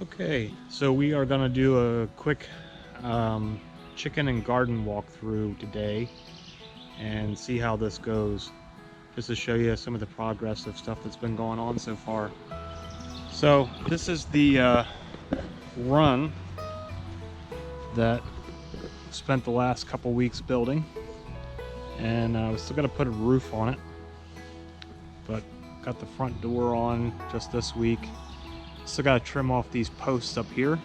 Okay, so we are gonna do a quick chicken and garden walkthrough today and see how this goes, just to show you some of the progress of stuff that's been going on so far. So this is the run that spent the last couple weeks building, and we're still gonna put a roof on it, but got the front door on just this week. Still got to trim off these posts up here,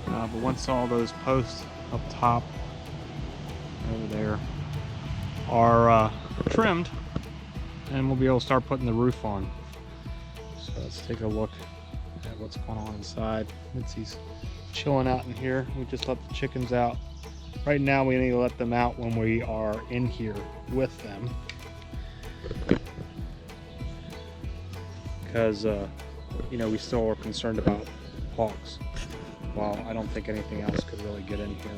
but once all those posts up top over there are trimmed, and we'll be able to start putting the roof on. So let's take a look at what's going on inside. Mitzi's chilling out in here. We just let the chickens out. Right now we need to let them out when we are in here with them, because you know, we still are concerned about hawks. Well, I don't think anything else could really get in here.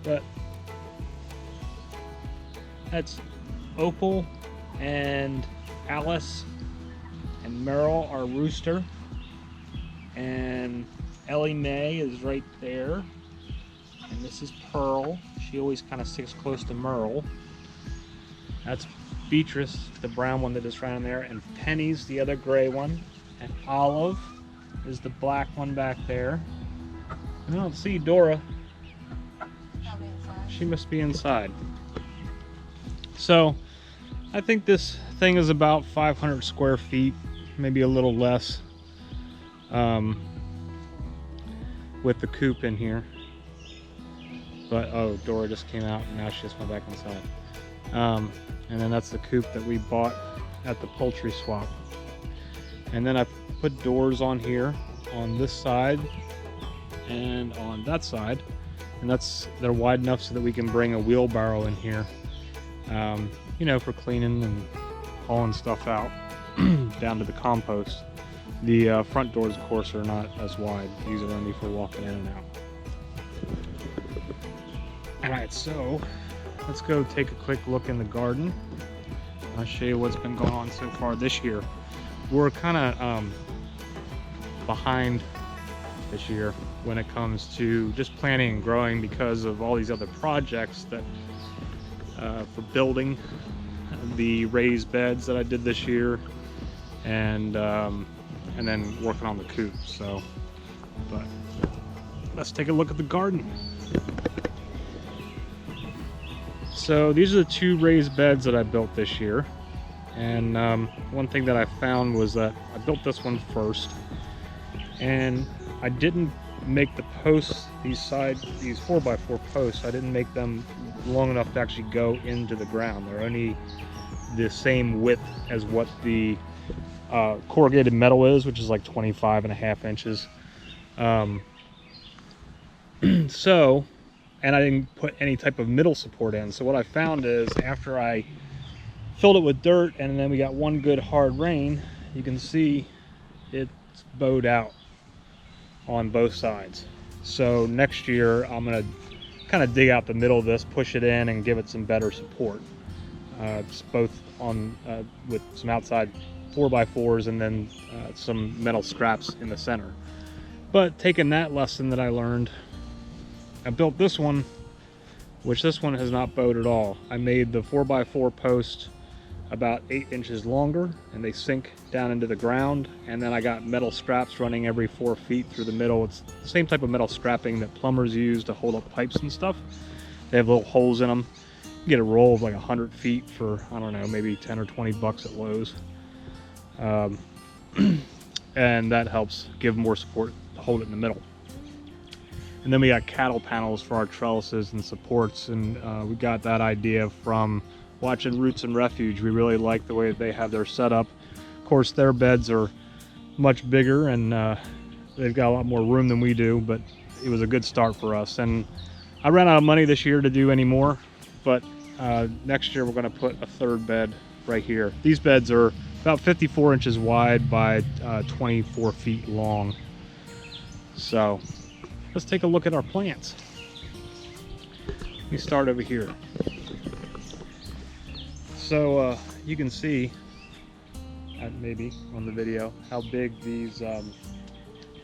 But that's Opal and Alice and Merrill, our rooster. And Ellie Mae is right there. And this is Pearl. She always kind of sticks close to Merle. That's Beatrice, the brown one that just ran in there, and Penny's the other gray one, and Olive is the black one back there. I don't see Dora. She must be inside. So I think this thing is about 500 square feet, maybe a little less, with the coop in here. But oh, Dora just came out and now she just went back inside. And then that's the coop that we bought at the poultry swap. And then I put doors on here, on this side and on that side. And they're wide enough so that we can bring a wheelbarrow in here, you know, for cleaning and hauling stuff out down to the compost. The front doors, of course, are not as wide. These are only for walking in and out. All right, so let's go take a quick look in the garden. I'll show you what's been going on so far this year. We're kind of behind this year when it comes to just planting and growing because of all these other projects that for building the raised beds that I did this year, and then working on the coop. So, but let's take a look at the garden. So these are the two raised beds that I built this year, and one thing that I found was that I built this one first, and I didn't make the posts, these 4x4 posts, I didn't make them long enough to actually go into the ground. They're only the same width as what the corrugated metal is, which is like 25.5 inches. And I didn't put any type of middle support in. So what I found is after I filled it with dirt and then we got one good hard rain, you can see it's bowed out on both sides. So next year I'm gonna kind of dig out the middle of this, push it in and give it some better support. Just both on with some outside 4x4s and then some metal scraps in the center. But taking that lesson that I learned, I built this one, which this one has not bowed at all. I made the 4x4 post about 8 inches longer, and they sink down into the ground. And then I got metal straps running every 4 feet through the middle. It's the same type of metal strapping that plumbers use to hold up pipes and stuff. They have little holes in them. You get a roll of like 100 feet for, I don't know, maybe 10 or 20 bucks at Lowe's. And that helps give more support to hold it in the middle. And then we got cattle panels for our trellises and supports, and we got that idea from watching Roots and Refuge. We really like the way that they have their setup. Of course, their beds are much bigger and they've got a lot more room than we do, but it was a good start for us. And I ran out of money this year to do any more, but next year we're going to put a third bed right here. These beds are about 54 inches wide by 24 feet long. So let's take a look at our plants. Let me start over here. So you can see maybe on the video, how big these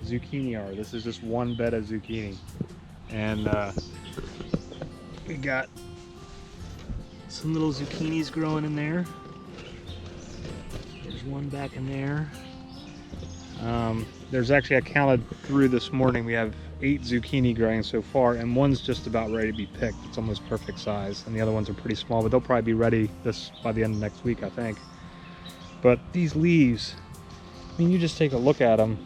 zucchini are. This is just one bed of zucchini, and we got some little zucchinis growing in there. There's one back in there. There's actually, I counted through this morning, we have 8 zucchini growing so far, and one's just about ready to be picked. It's almost perfect size, and the other ones are pretty small, but they'll probably be ready by the end of next week, I think. But these leaves, I mean, you just take a look at them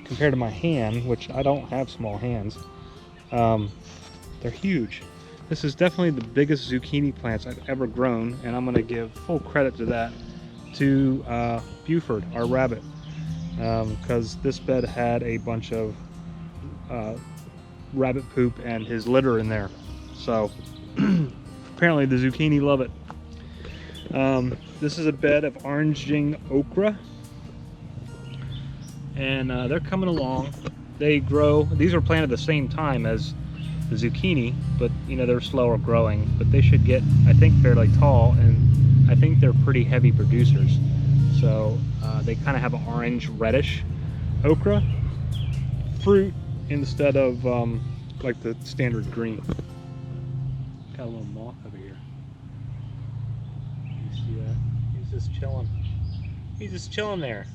compared to my hand, which I don't have small hands. They're huge. This is definitely the biggest zucchini plants I've ever grown, and I'm going to give full credit to that to Buford, our rabbit, because this bed had a bunch of rabbit poop and his litter in there. So apparently the zucchini love it. This is a bed of orange-jing okra, and they're coming along. They grow, these were planted at the same time as the zucchini, but you know, they're slower growing, but they should get, I think, fairly tall, and I think they're pretty heavy producers. So they kind of have an orange reddish okra fruit instead of like the standard green. Got a little moth over here. You see that? He's just chilling. He's just chilling there.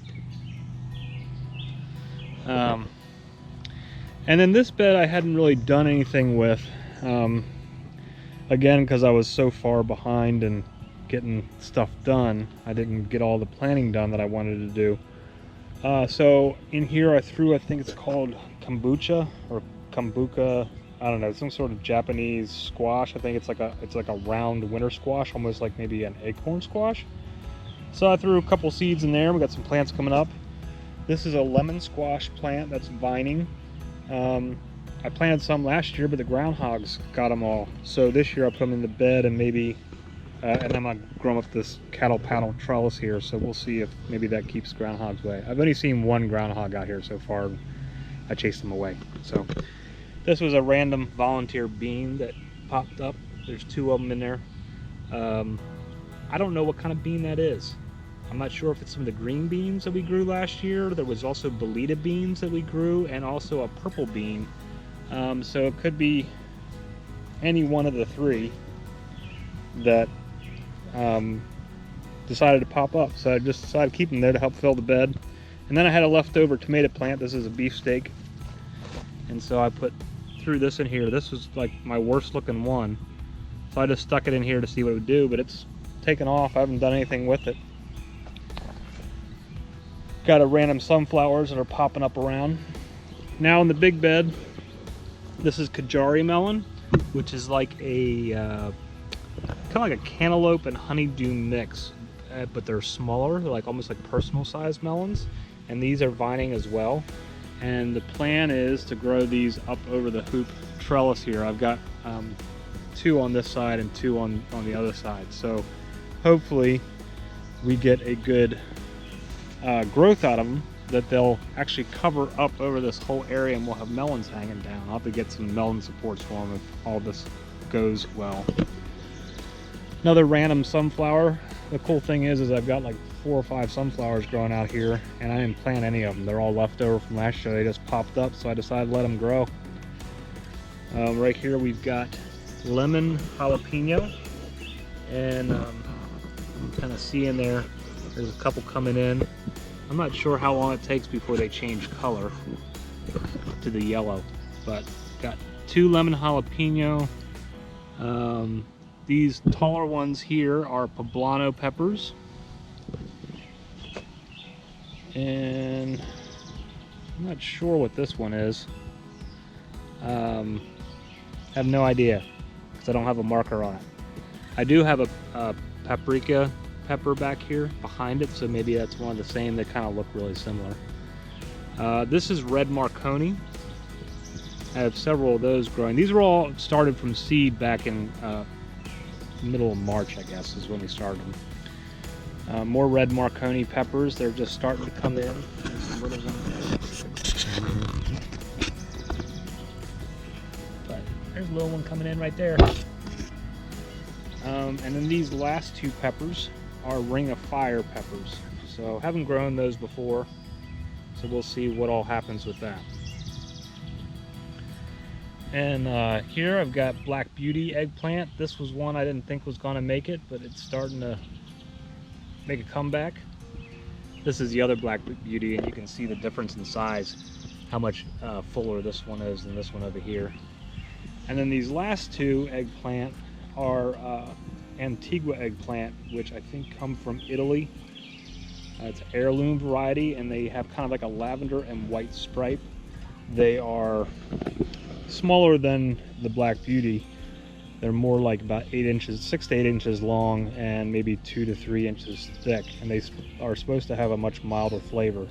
And then this bed I hadn't really done anything with, again, because I was so far behind and getting stuff done. I didn't get all the planting done that I wanted to do. So in here I threw, I think it's called kombucha or kombuka, I don't know, some sort of Japanese squash. I think it's like a round winter squash, almost like maybe an acorn squash. So I threw a couple seeds in there. We got some plants coming up. This is a lemon squash plant that's vining. I planted some last year, but the groundhogs got them all. So this year I put them in the bed, and maybe, and I'm gonna grow up this cattle paddle trellis here. So we'll see if maybe that keeps groundhogs away. I've only seen one groundhog out here so far. I chased them away. So this was a random volunteer bean that popped up. There's 2 of them in there. I don't know what kind of bean that is. I'm not sure if it's some of the green beans that we grew last year. There was also Belita beans that we grew, and also a purple bean. So it could be any one of the 3 that decided to pop up. So I just decided to keep them there to help fill the bed. And then I had a leftover tomato plant. This is a beefsteak. And so I threw this in here. This was like my worst looking one. So I just stuck it in here to see what it would do, but it's taken off. I haven't done anything with it. Got a random sunflowers that are popping up around. Now in the big bed, this is Kajari melon, which is like a kind of like a cantaloupe and honeydew mix, but they're smaller. They're like almost like personal size melons, and these are vining as well. And the plan is to grow these up over the hoop trellis here. I've got 2 on this side and 2 on the other side. So hopefully we get a good growth out of them, that they'll actually cover up over this whole area, and we'll have melons hanging down. I'll have to get some melon supports for them if all this goes well. Another random sunflower. The cool thing is I've got like 4 or 5 sunflowers growing out here, and I didn't plant any of them. They're all left over from last year. They just popped up, so I decided to let them grow. Right here we've got lemon jalapeno, and you can kind of see in there, there's a couple coming in. I'm not sure how long it takes before they change color to the yellow, but got 2 lemon jalapeno. These taller ones here are poblano peppers, and I'm not sure what this one is. I have no idea because I don't have a marker on it. I do have a paprika pepper back here behind it, so maybe that's one of the same. They kind of look really similar. This is red Marconi. I have several of those growing. These were all started from seed back in middle of March, I guess, is when we started them. More red Marconi peppers. They're just starting to come in. There's some little ones. But there's a little one coming in right there. And then these last 2 peppers are Ring of Fire peppers. So haven't grown those before, so we'll see what all happens with that. And here I've got Black Beauty eggplant. This was one I didn't think was going to make it, but it's starting to make a comeback. This is the other Black Beauty, and you can see the difference in size, how much fuller this one is than this one over here. And then these last two eggplant are Antigua eggplant, which I think come from Italy. It's an heirloom variety, and they have kind of like a lavender and white stripe. They are smaller than the Black Beauty. They're more like about 8 inches, 6 to 8 inches long, and maybe 2 to 3 inches thick, and they are supposed to have a much milder flavor.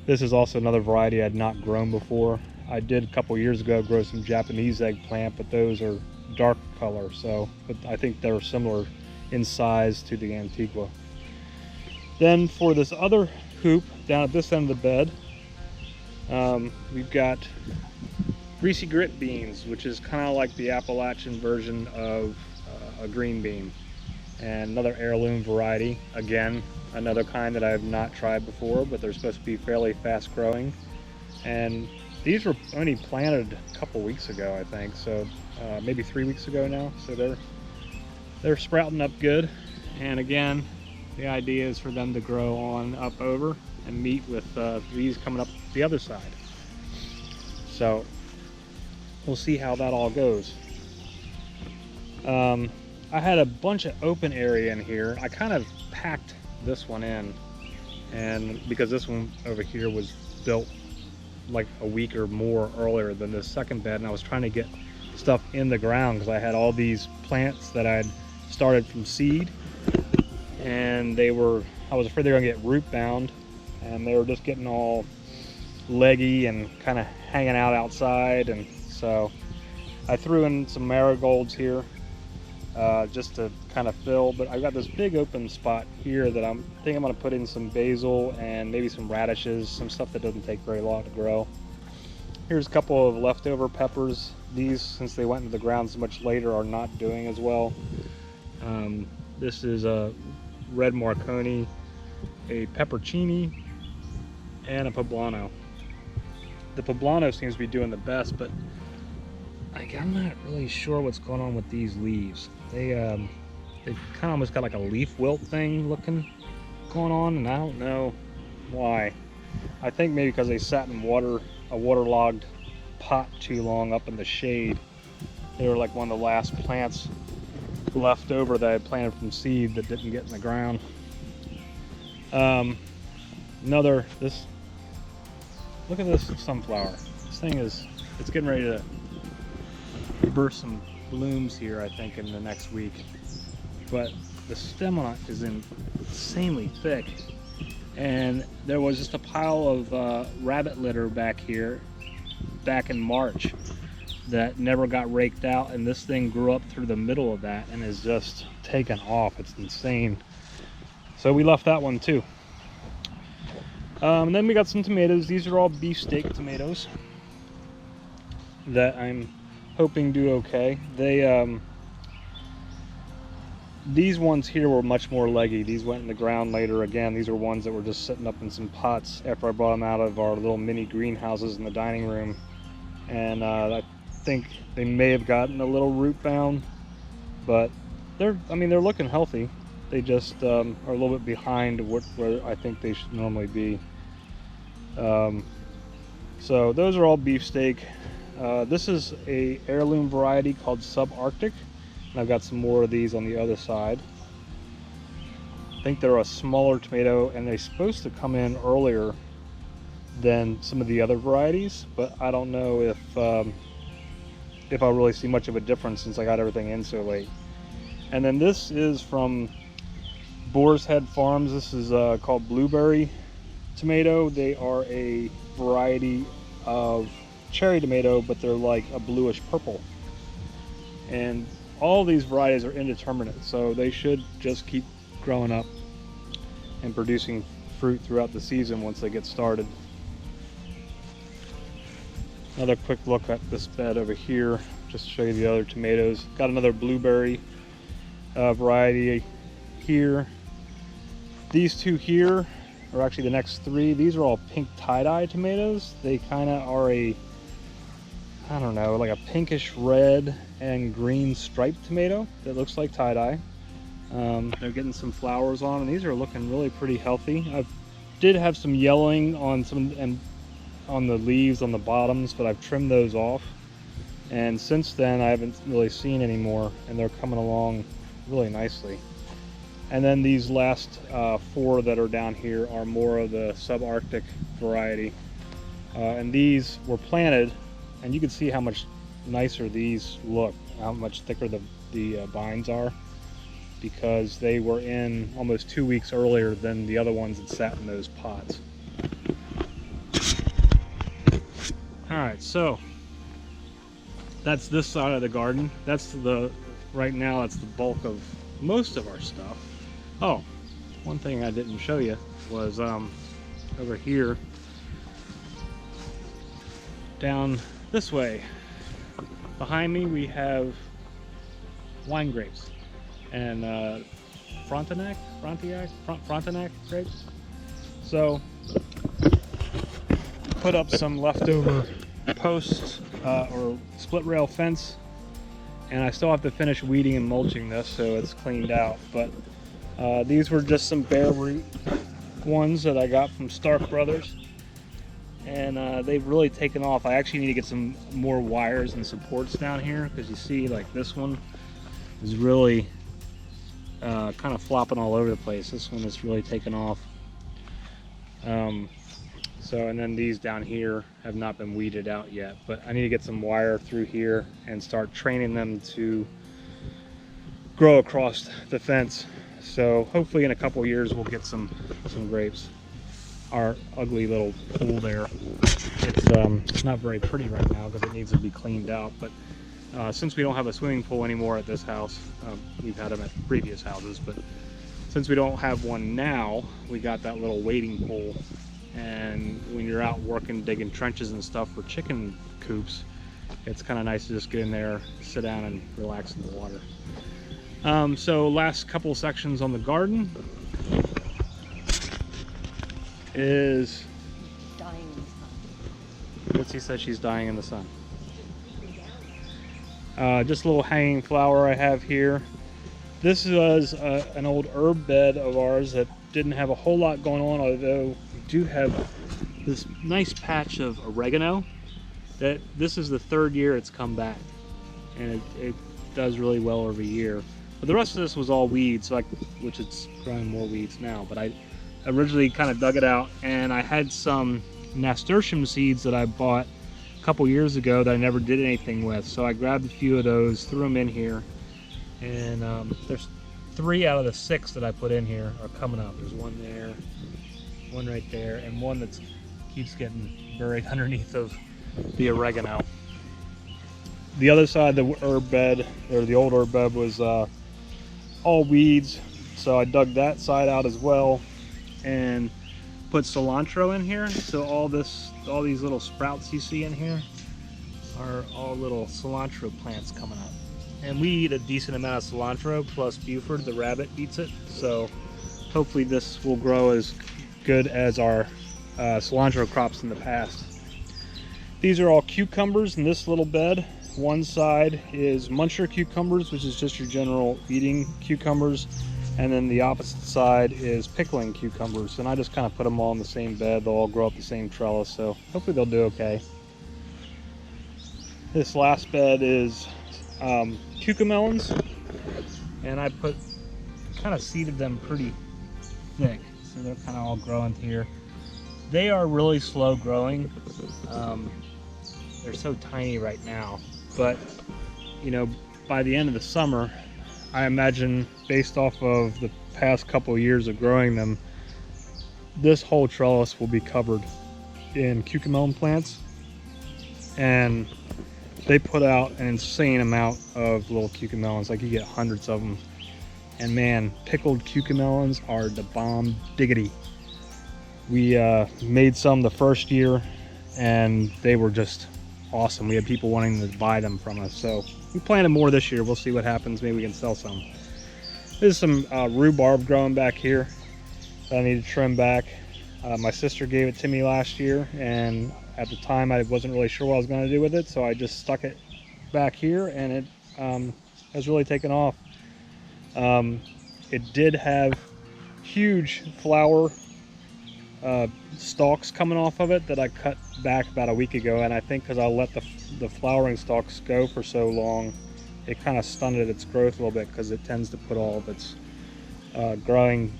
This is also another variety I'd not grown before. I did a couple years ago grow some Japanese eggplant, but those are dark color, but I think they're similar in size to the Antigua. Then for this other hoop down at this end of the bed, we've got Greasy Grit beans, which is kind of like the Appalachian version of a green bean, and another heirloom variety. Again, another kind that I have not tried before, but they're supposed to be fairly fast growing. And these were only planted a couple weeks ago, I think, so maybe 3 weeks ago now. So they're sprouting up good. And again, the idea is for them to grow on up over and meet with these coming up the other side. So we'll see how that all goes. I had a bunch of open area in here. I kind of packed this one in, and because this one over here was built like a week or more earlier than this second bed, and I was trying to get stuff in the ground because I had all these plants that I'd started from seed, and I was afraid they were gonna get root bound, and they were just getting all leggy and kind of hanging out outside. And so I threw in some marigolds here just to kind of fill, but I've got this big open spot here that I think I'm going to put in some basil and maybe some radishes, some stuff that doesn't take very long to grow. Here's a couple of leftover peppers. These, since they went into the ground so much later, are not doing as well. This is a red Marconi, a peppercini, and a poblano. The poblano seems to be doing the best, but I'm not really sure what's going on with these leaves. They kind of almost got like a leaf wilt thing going on, and I don't know why. I think maybe because they sat in a waterlogged pot too long up in the shade. They were like one of the last plants left over that I planted from seed that didn't get in the ground. Look at this sunflower. This thing it's getting ready to burst some blooms here, I think, in the next week. But the stem on it is insanely thick. And there was just a pile of rabbit litter back here back in March that never got raked out, and this thing grew up through the middle of that and is just taken off. It's insane. So we left that one too. And then we got some tomatoes. These are all beefsteak tomatoes that I'm hoping do okay. These ones here were much more leggy. These went in the ground later. Again, these are ones that were just sitting up in some pots after I brought them out of our little mini greenhouses in the dining room. And I think they may have gotten a little root bound, but they're looking healthy. They just are a little bit behind where I think they should normally be. So those are all beefsteak. This is a heirloom variety called Subarctic, and I've got some more of these on the other side. I think they're a smaller tomato, and they're supposed to come in earlier than some of the other varieties, but I don't know if I'll really see much of a difference since I got everything in so late. And then this is from Boar's Head Farms. This is called Blueberry tomato. They are a variety of cherry tomato, but they're like a bluish purple. And all these varieties are indeterminate, so they should just keep growing up and producing fruit throughout the season once they get started. Another quick look at this bed over here, just to show you the other tomatoes. Got another blueberry variety here. These two here or actually the next 3, these are all pink tie-dye tomatoes. They kind of are a, I don't know, like a pinkish red and green striped tomato that looks like tie-dye. They're getting some flowers on, and these are looking really pretty healthy. I did have some yellowing on some and on the leaves on the bottoms, but I've trimmed those off. And since then, I haven't really seen any more, and they're coming along really nicely. And then these last 4 that are down here are more of the subarctic variety. And these were planted, and you can see how much nicer these look, how much thicker the vines are, because they were in almost 2 weeks earlier than the other ones that sat in those pots. All right, so that's this side of the garden. Right now that's the bulk of most of our stuff. Oh, one thing I didn't show you was over here, down this way, behind me we have wine grapes and Frontenac grapes. So put up some leftover posts or split rail fence, and I still have to finish weeding and mulching this so it's cleaned out. But these were just some bare root ones that I got from Stark Brothers, and they've really taken off. I actually need to get some more wires and supports down here, because you see, like, this one is really kind of flopping all over the place. This one is really taken off. And then these down here have not been weeded out yet, but I need to get some wire through here and start training them to grow across the fence. So hopefully in a couple years we'll get some grapes. Our ugly little pool there, it's not very pretty right now because it needs to be cleaned out, but since we don't have a swimming pool anymore at this house, we've had them at previous houses, but since we don't have one now, we got that little wading pool. And when you're out working, digging trenches and stuff for chicken coops, it's kind of nice to just get in there, sit down and relax in the water. So last couple sections on the garden is... Dying in the sun. What's he said? She's dying in the sun. Just a little hanging flower I have here. This was an old herb bed of ours that didn't have a whole lot going on, although we do have this nice patch of oregano that this is the 3rd year it's come back, and it does really well every year. But the rest of this was all weeds, which it's growing more weeds now. But I originally kind of dug it out, and I had some nasturtium seeds that I bought a couple years ago that I never did anything with. So I grabbed a few of those, threw them in here, and there's 3 out of the 6 that I put in here are coming up. There's one there, one right there, and one that keeps getting buried underneath of the oregano. The other side of the herb bed, or the old herb bed, was all weeds, so I dug that side out as well and put cilantro in here. So all these little sprouts you see in here are all little cilantro plants coming up. And we eat a decent amount of cilantro, plus Buford the rabbit eats it, so hopefully this will grow as good as our cilantro crops in the past. These are all cucumbers in this little bed. One side is muncher cucumbers, which is just your general eating cucumbers, and then the opposite side is pickling cucumbers, and I just kind of put them all in the same bed. They'll all grow up the same trellis, so hopefully they'll do okay. This last bed is cucamelons, and I kind of seeded them pretty thick, so they're kind of all growing here. They are really slow growing. They're so tiny right now, but you know, by the end of the summer, I imagine, based off of the past couple of years of growing them, this whole trellis will be covered in cucamelon plants, and they put out an insane amount of little cucamelons. Like, you get hundreds of them, and man, pickled cucamelons are the bomb diggity. We made some the first year, and they were just awesome. We had people wanting to buy them from us, so we planted more this year. We'll see what happens. Maybe we can sell some. There's some rhubarb growing back here that I need to trim back. My sister gave it to me last year, and at the time I wasn't really sure what I was going to do with it, so I just stuck it back here, and it has really taken off. It did have huge flower stalks coming off of it that I cut back about a week ago, and I think because I let the flowering stalks go for so long, it kind of stunted its growth a little bit, because it tends to put all of its growing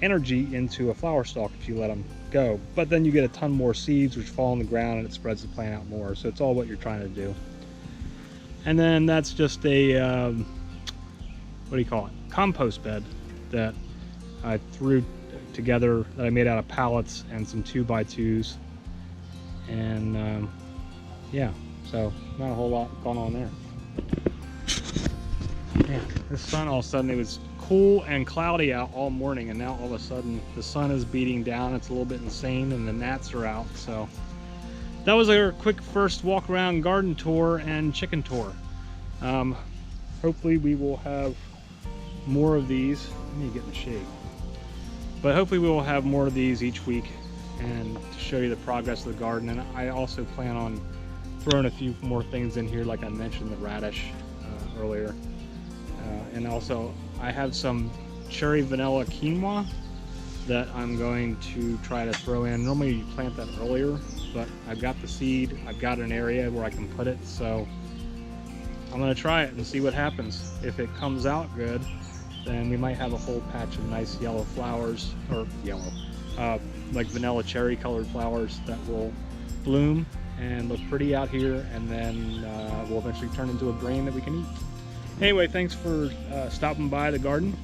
energy into a flower stalk if you let them go. But then you get a ton more seeds which fall on the ground, and it spreads the plant out more. So it's all what you're trying to do. And then that's just a what do you call it, compost bed that I threw together, that I made out of pallets and some 2x2s, and yeah, so not a whole lot going on there. Yeah, the sun, all of a sudden, it was cool and cloudy out all morning, and now all of a sudden the sun is beating down. It's a little bit insane, and the gnats are out. So that was our quick first walk around garden tour and chicken tour. Hopefully we will have more of these. Let me get in the shade. But hopefully we will have more of these each week, and to show you the progress of the garden. And I also plan on throwing a few more things in here, like I mentioned, the radish earlier. And also I have some cherry vanilla quinoa that I'm going to try to throw in. Normally you plant that earlier, but I've got the seed, I've got an area where I can put it, so I'm going to try it and see what happens. If it comes out good, then we might have a whole patch of nice yellow flowers, or yellow, like vanilla cherry colored flowers that will bloom and look pretty out here, and then will eventually turn into a grain that we can eat. Anyway, thanks for stopping by the garden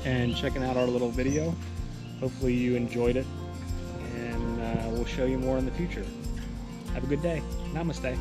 and checking out our little video. Hopefully you enjoyed it, and we'll show you more in the future. Have a good day. Namaste.